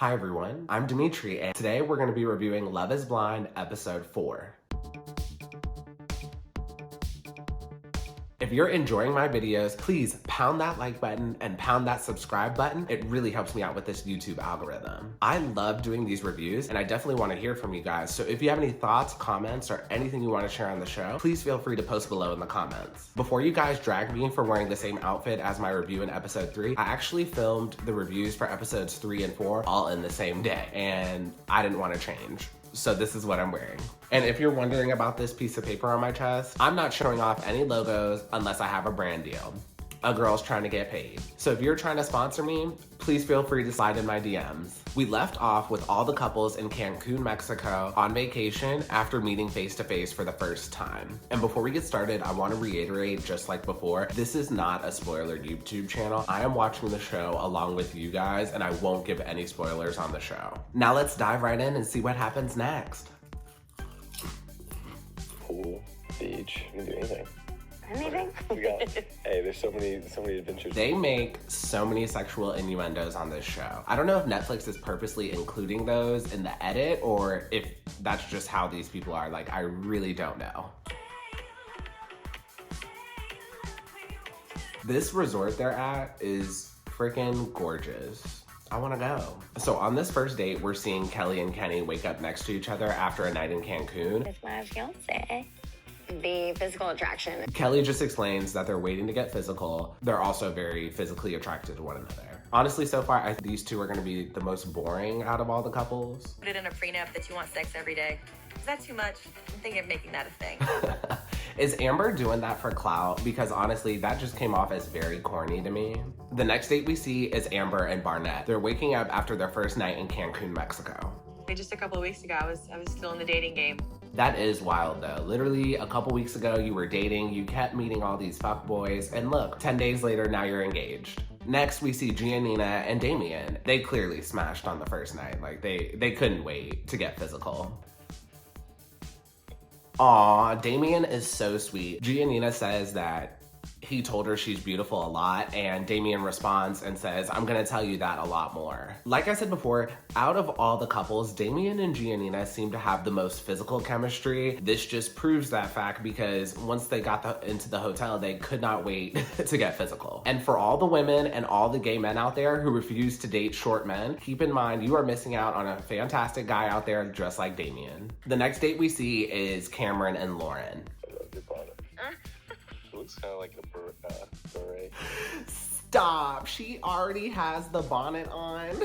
Hi everyone, I'm Dimitri, and today we're going to be reviewing Love is Blind Episode 4. If you're enjoying my videos, please pound that like button and pound that subscribe button. It really helps me out with this YouTube algorithm. I love doing these reviews and I definitely want to hear from you guys. So if you have any thoughts, comments, or anything you want to share on the show, please feel free to post below in the comments. Before you guys drag me for wearing the same outfit as my review in episode 3, I actually filmed the reviews for episodes 3 and 4 all in the same day and I didn't want to change. So this is what I'm wearing. And if you're wondering about this piece of paper on my chest, I'm not showing off any logos unless I have a brand deal. A girl's trying to get paid. So if you're trying to sponsor me, please feel free to slide in my DMs. We left off with all the couples in Cancun, Mexico on vacation after meeting face to face for the first time. And before we get started, I want to reiterate, just like before, this is not a spoiler YouTube channel. I am watching the show along with you guys and I won't give any spoilers on the show. Now let's dive right in and see what happens next. Pool, beach, you can do anything. Anything? We got, hey, there's so many adventures. They make so many sexual innuendos on this show. I don't know if Netflix is purposely including those in the edit or if that's just how these people are. Like, I really don't know. This resort they're at is freaking gorgeous. I wanna go. So on this first date, we're seeing Kelly and Kenny wake up next to each other after a night in Cancun. It's my fiance. The physical attraction. Kelly just explains that they're waiting to get physical. They're also very physically attracted to one another. Honestly, so far, I think these two are gonna be the most boring out of all the couples. Put it in a prenup that you want sex every day. Is that too much? I'm thinking of making that a thing. Is Amber doing that for clout? Because honestly, that just came off as very corny to me. The next date we see is Amber and Barnett. They're waking up after their first night in Cancun, Mexico. Just a couple of weeks ago, I was still in the dating game. That is wild though. Literally a couple weeks ago, you were dating, you kept meeting all these fuckboys, and look, 10 days later, now you're engaged. Next, we see Giannina and Damien. They clearly smashed on the first night. Like, they couldn't wait to get physical. Aw, Damien is so sweet. Giannina says that he told her she's beautiful a lot, and Damien responds and says, I'm gonna tell you that a lot more. Like I said before, out of all the couples, Damien and Giannina seem to have the most physical chemistry. This just proves that fact because once they got into the hotel, they could not wait to get physical. And for all the women and all the gay men out there who refuse to date short men, keep in mind you are missing out on a fantastic guy out there just like Damien. The next date we see is Cameron and Lauren. I love your bonnet. It looks kind of like a beret. Stop, she already has the bonnet on.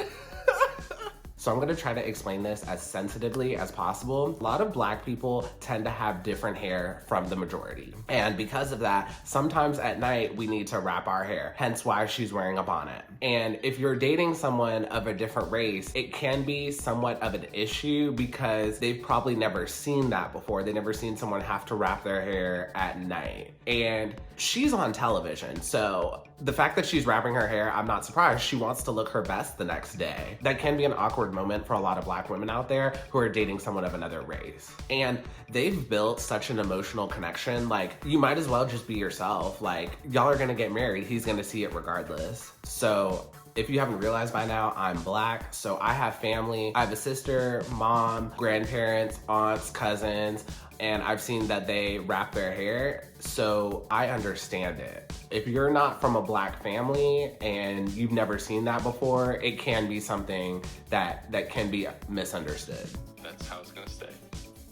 So I'm gonna try to explain this as sensitively as possible. A lot of black people tend to have different hair from the majority. And because of that, sometimes at night we need to wrap our hair, hence why she's wearing a bonnet. And if you're dating someone of a different race, it can be somewhat of an issue because they've probably never seen that before. They've never seen someone have to wrap their hair at night. And she's on television, so the fact that she's wrapping her hair, I'm not surprised. She wants to look her best the next day. That can be an awkward moment for a lot of black women out there who are dating someone of another race. And they've built such an emotional connection. Like, you might as well just be yourself. Like, y'all are gonna get married. He's gonna see it regardless. So if you haven't realized by now, I'm black, so I have family. I have a sister, mom, grandparents, aunts, cousins, and I've seen that they wrap their hair, so I understand it. If you're not from a black family and you've never seen that before, it can be something that can be misunderstood. That's how it's gonna stay.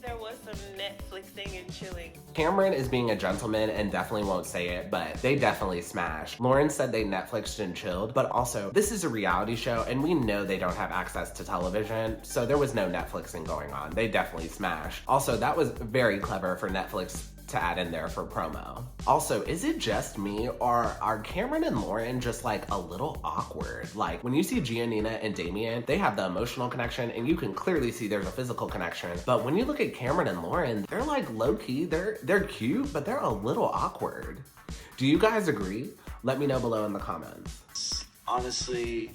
There was some Netflixing and chilling. Cameron is being a gentleman and definitely won't say it, but they definitely smashed. Lauren said they Netflixed and chilled, but also this is a reality show and we know they don't have access to television, so there was no Netflixing going on. They definitely smashed. Also, that was very clever for Netflix to add in there for promo. Also, is it just me or are Cameron and Lauren just like a little awkward? Like when you see Giannina and Damien, they have the emotional connection and you can clearly see there's a physical connection. But when you look at Cameron and Lauren, they're like low-key, they're cute, but they're a little awkward. Do you guys agree? Let me know below in the comments. Honestly,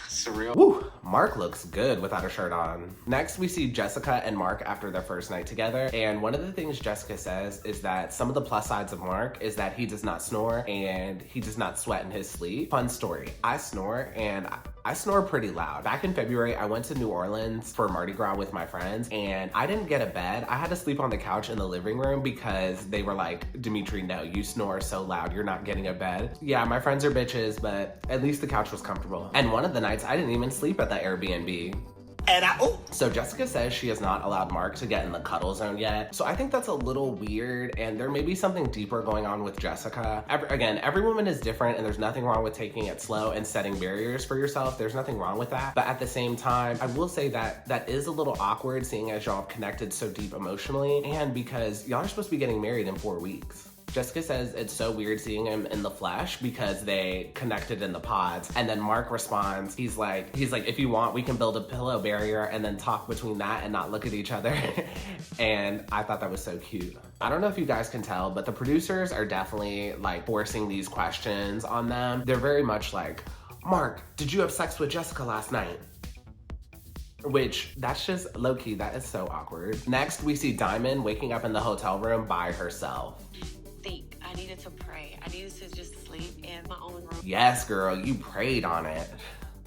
surreal. Woo, Mark looks good without a shirt on. Next, we see Jessica and Mark after their first night together. And one of the things Jessica says is that some of the plus sides of Mark is that he does not snore and he does not sweat in his sleep. Fun story, I snore and I snore pretty loud. Back in February, I went to New Orleans for Mardi Gras with my friends, and I didn't get a bed. I had to sleep on the couch in the living room because they were like, Dimitri, no, you snore so loud, you're not getting a bed. Yeah, my friends are bitches, but at least the couch was comfortable. And one of the nights, I didn't even sleep at the Airbnb. So Jessica says she has not allowed Mark to get in the cuddle zone yet. So I think that's a little weird, and there may be something deeper going on with Jessica. Again, every woman is different, and there's nothing wrong with taking it slow and setting barriers for yourself. There's nothing wrong with that. But at the same time, I will say that that is a little awkward, seeing as y'all have connected so deep emotionally, and because y'all are supposed to be getting married in 4 weeks. Jessica says it's so weird seeing him in the flesh because they connected in the pods. And then Mark responds, he's like, if you want, we can build a pillow barrier and then talk between that and not look at each other. And I thought that was so cute. I don't know if you guys can tell, but the producers are definitely like forcing these questions on them. They're very much like, Mark, did you have sex with Jessica last night? Which, that's just low-key, that is so awkward. Next, we see Diamond waking up in the hotel room by herself. I needed to pray. I needed to just sleep in my own room. Yes, girl, you prayed on it.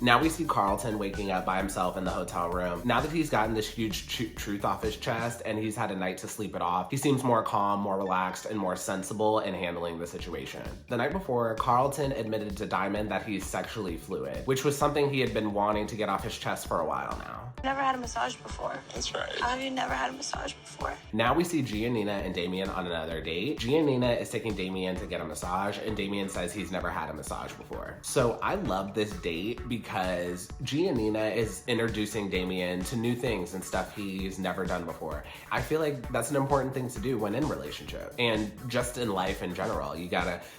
Now we see Carlton waking up by himself in the hotel room. Now that he's gotten this huge truth off his chest and he's had a night to sleep it off, he seems more calm, more relaxed, and more sensible in handling the situation. The night before, Carlton admitted to Diamond that he's sexually fluid, which was something he had been wanting to get off his chest for a while now. Never had a massage before. That's right. How have you never had a massage before? Now we see Giannina and Damien on another date. Giannina is taking Damien to get a massage, and Damien says he's never had a massage before. So I love this date because Giannina is introducing Damien to new things and stuff he's never done before. I feel like that's an important thing to do when in a relationship and just in life in general.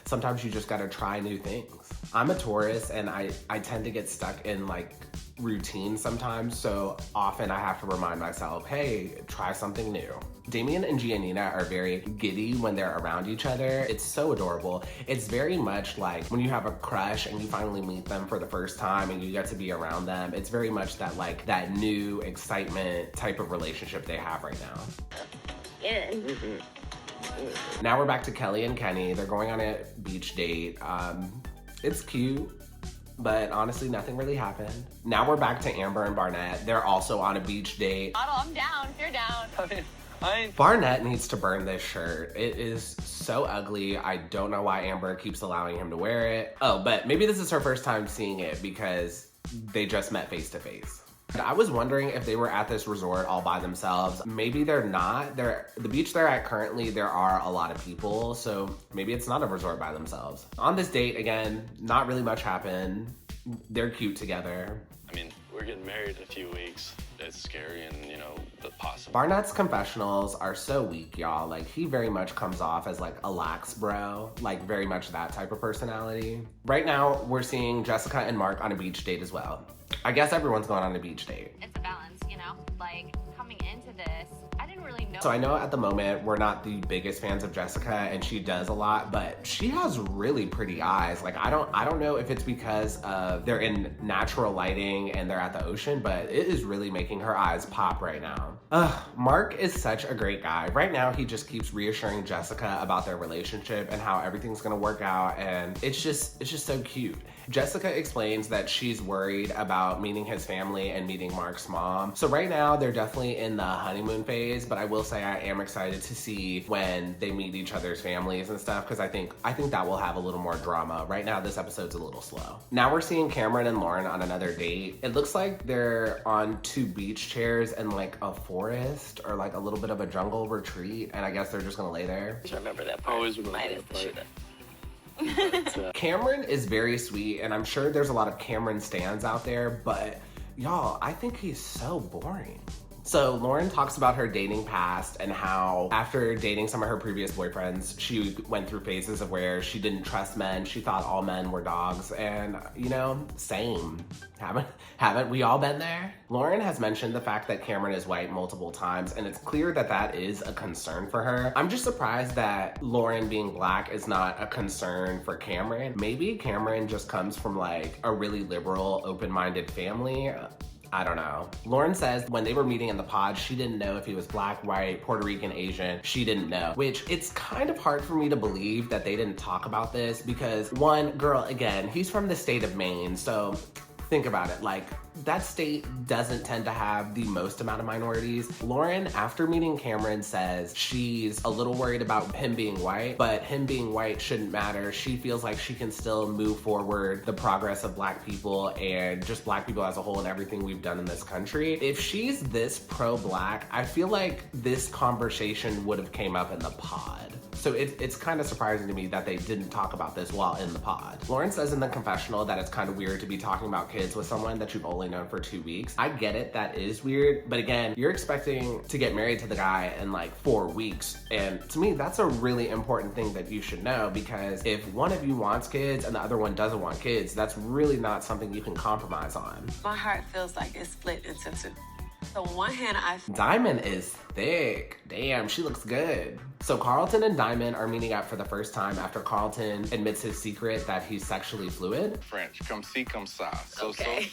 Sometimes you just gotta try new things. I'm a Taurus and I tend to get stuck in like routine sometimes, so often I have to remind myself, hey, try something new. Damien and Giannina are very giddy when they're around each other. It's so adorable. It's very much like when you have a crush and you finally meet them for the first time and you get to be around them. It's very much that like that new excitement type of relationship they have right now. Yeah. Now we're back to Kelly and Kenny. They're going on a beach date. It's cute, but honestly, nothing really happened. Now we're back to Amber and Barnett. They're also on a beach date. Otto, I'm down. If you're down. Barnett needs to burn this shirt. It is so ugly. I don't know why Amber keeps allowing him to wear it. Oh, but maybe this is her first time seeing it because they just met face to face. I was wondering if they were at this resort all by themselves. Maybe they're not. The beach they're at currently, there are a lot of people, so maybe it's not a resort by themselves. On this date, again, not really much happened. They're cute together. I mean, we're getting married in a few weeks. It's scary and, the possible. Barnett's confessionals are so weak, y'all. Like, he very much comes off as like a lax bro, like very much that type of personality. Right now, we're seeing Jessica and Mark on a beach date as well. I guess everyone's going on a beach date. It's a balance, Like, coming into this, I didn't really know. So I know at the moment we're not the biggest fans of Jessica and she does a lot, but she has really pretty eyes. Like I don't know if it's because they're in natural lighting and they're at the ocean, but it is really making her eyes pop right now. Mark is such a great guy. Right now he just keeps reassuring Jessica about their relationship and how everything's gonna work out, and it's just so cute. Jessica explains that she's worried about meeting his family and meeting Mark's mom. So right now they're definitely in the honeymoon phase, but I will say I am excited to see when they meet each other's families and stuff, because I think that will have a little more drama. Right now this episode's a little slow. Now we're seeing Cameron and Lauren on another date. It looks like they're on 2 beach chairs in like a forest or like a little bit of a jungle retreat, and I guess they're just gonna lay there. Just remember that part. Always remember Minus that the part. shooter. Cameron is very sweet, and I'm sure there's a lot of Cameron stans out there, but y'all, I think he's so boring. So Lauren talks about her dating past and how after dating some of her previous boyfriends, she went through phases of where she didn't trust men. She thought all men were dogs, and same. Haven't we all been there? Lauren has mentioned the fact that Cameron is white multiple times, and it's clear that that is a concern for her. I'm just surprised that Lauren being black is not a concern for Cameron. Maybe Cameron just comes from like a really liberal, open-minded family. I don't know. Lauren says when they were meeting in the pod, she didn't know if he was black, white, Puerto Rican, Asian. She didn't know, which it's kind of hard for me to believe that they didn't talk about this because one, girl, again, he's from the state of Maine. So Think about it, like, that state doesn't tend to have the most amount of minorities. Lauren, after meeting Cameron, says she's a little worried about him being white, but him being white shouldn't matter. She feels like she can still move forward the progress of Black people and just Black people as a whole and everything we've done in this country. If she's this pro-Black, I feel like this conversation would have came up in the pod. So it's kind of surprising to me that they didn't talk about this while in the pod. Lauren says in the confessional that it's kind of weird to be talking about kids with someone that you've only known for 2 weeks. I get it, that is weird. But again, you're expecting to get married to the guy in like 4 weeks. And to me, that's a really important thing that you should know, because if one of you wants kids and the other one doesn't want kids, that's really not something you can compromise on. My heart feels like it's split into two. So on one hand, Diamond is thick. Damn, she looks good. So Carlton and Diamond are meeting up for the first time after Carlton admits his secret that he's sexually fluid. French, come see, come sa. okay.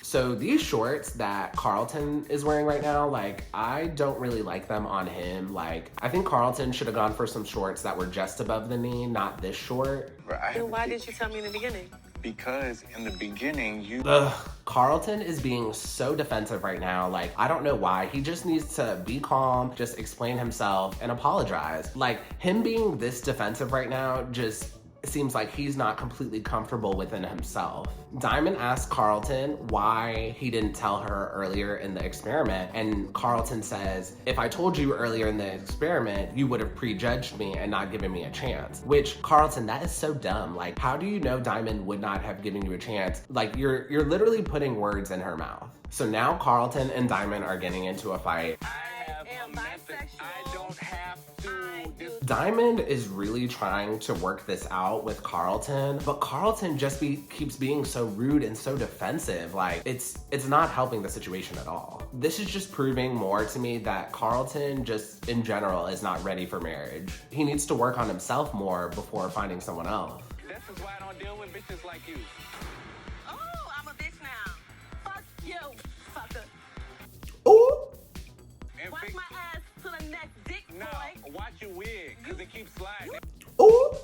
So these shorts that Carlton is wearing right now, like, I don't really like them on him. Like, I think Carlton should have gone for some shorts that were just above the knee, not this short. Then why did you tell me in the beginning? Because in the beginning, you... Ugh, Carlton is being so defensive right now. Like, I don't know why. He just needs to be calm, just explain himself, and apologize. Like, him being this defensive right now just seems like he's not completely comfortable within himself. Diamond asked Carlton why he didn't tell her earlier in the experiment, and Carlton says, if I told you earlier in the experiment, you would have prejudged me and not given me a chance. Which, Carlton, that is so dumb. Like, how do you know Diamond would not have given you a chance? Like, you're literally putting words in her mouth. So now Carlton and Diamond are getting into a fight. Diamond is really trying to work this out with Carlton, but Carlton just keeps being so rude and so defensive. Like, it's not helping the situation at all. This is just proving more to me that Carlton just in general is not ready for marriage. He needs to work on himself more before finding someone else. This is why I don't deal with bitches like you. Oh, I'm a bitch now. Fuck you, fucker. Ooh! Watch my ass to the next dick, boy. No, watch your wig, because it keeps sliding. Ooh!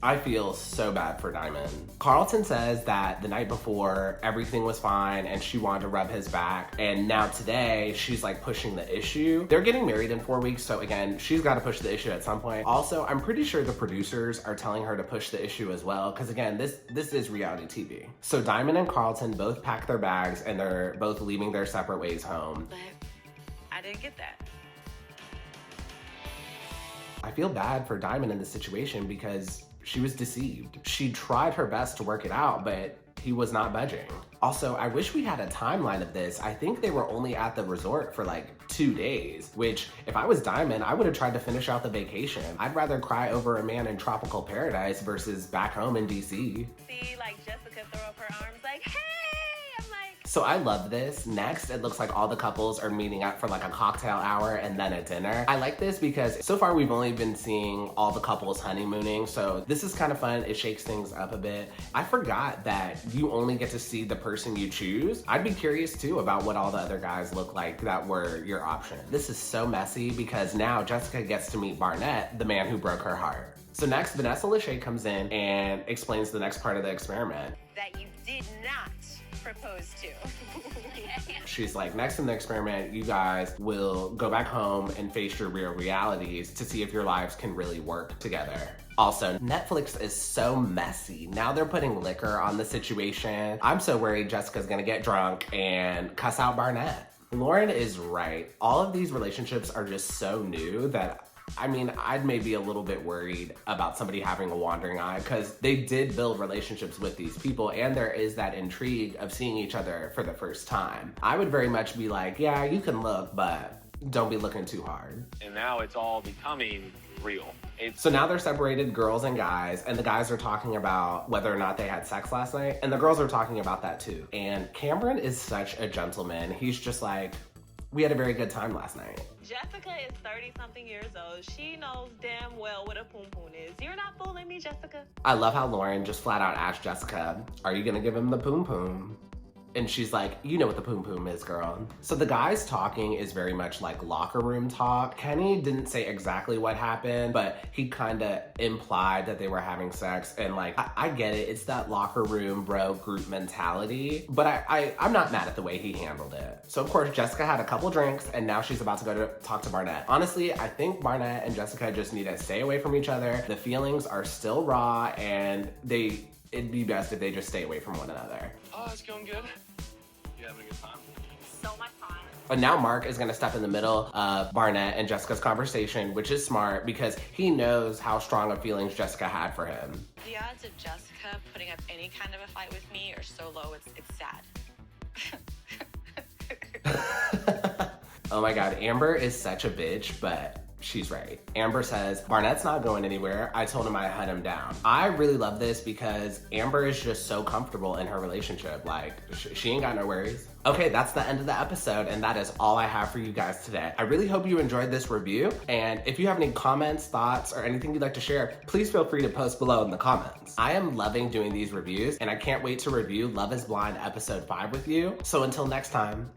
I feel so bad for Diamond. Carlton says that the night before, everything was fine and she wanted to rub his back. And now today, she's like pushing the issue. They're getting married in 4 weeks, so again, she's got to push the issue at some point. Also, I'm pretty sure the producers are telling her to push the issue as well, because again, this is reality TV. So Diamond and Carlton both pack their bags and they're both leaving their separate ways home. But I didn't get that. I feel bad for Diamond in this situation because she was deceived. She tried her best to work it out, but he was not budging. Also, I wish we had a timeline of this. I think they were only at the resort for like 2 days, which if I was Diamond, I would have tried to finish out the vacation. I'd rather cry over a man in tropical paradise versus back home in DC. See, like Jessica throw up her arms like, hey! I'm like... So I love this. Next, it looks like all the couples are meeting up for like a cocktail hour and then a dinner. I like this because so far we've only been seeing all the couples honeymooning, so this is kind of fun. It shakes things up a bit. I forgot that you only get to see the person you choose. I'd be curious too about what all the other guys look like that were your option. This is so messy because now Jessica gets to meet Barnett, the man who broke her heart. So next, Vanessa Lachey comes in and explains the next part of the experiment. That you did not propose to. She's like, next in the experiment, you guys will go back home and face your real realities to see if your lives can really work together. Also, Netflix is so messy. Now they're putting liquor on the situation. I'm so worried Jessica's gonna get drunk and cuss out Barnett. Lauren is right. All of these relationships are just so new that I mean, I'd maybe a little bit worried about somebody having a wandering eye because they did build relationships with these people and there is that intrigue of seeing each other for the first time. I would very much be like, yeah, you can look, but don't be looking too hard. And now it's all becoming real. So now they're separated, girls and guys, and the guys are talking about whether or not they had sex last night, and the girls are talking about that too. And Cameron is such a gentleman. He's just like, we had a very good time last night. Jessica is 30-something years old. She knows damn well what a poom-poom is. You're not fooling me, Jessica. I love how Lauren just flat out asked Jessica, are you gonna give him the poom-poom? And she's like, you know what the poom poom is, girl. So the guys talking is very much like locker room talk. Kenny didn't say exactly what happened, but he kind of implied that they were having sex. And like, I get it. It's that locker room bro group mentality. But I'm not mad at the way he handled it. So of course, Jessica had a couple drinks and now she's about to go to talk to Barnett. Honestly, I think Barnett and Jessica just need to stay away from each other. The feelings are still raw and it'd be best if they just stay away from one another. Oh, it's going good. You having a good time? So much fun. And now Mark is gonna step in the middle of Barnett and Jessica's conversation, which is smart because he knows how strong of feelings Jessica had for him. The odds of Jessica putting up any kind of a fight with me are so low, it's sad. Oh my God, Amber is such a bitch, but she's right. Amber says, Barnett's not going anywhere. I told him I hunt him down. I really love this because Amber is just so comfortable in her relationship. Like, she ain't got no worries. Okay, that's the end of the episode, and that is all I have for you guys today. I really hope you enjoyed this review, and if you have any comments, thoughts, or anything you'd like to share, please feel free to post below in the comments. I am loving doing these reviews, and I can't wait to review Love is Blind episode 5 with you. So until next time,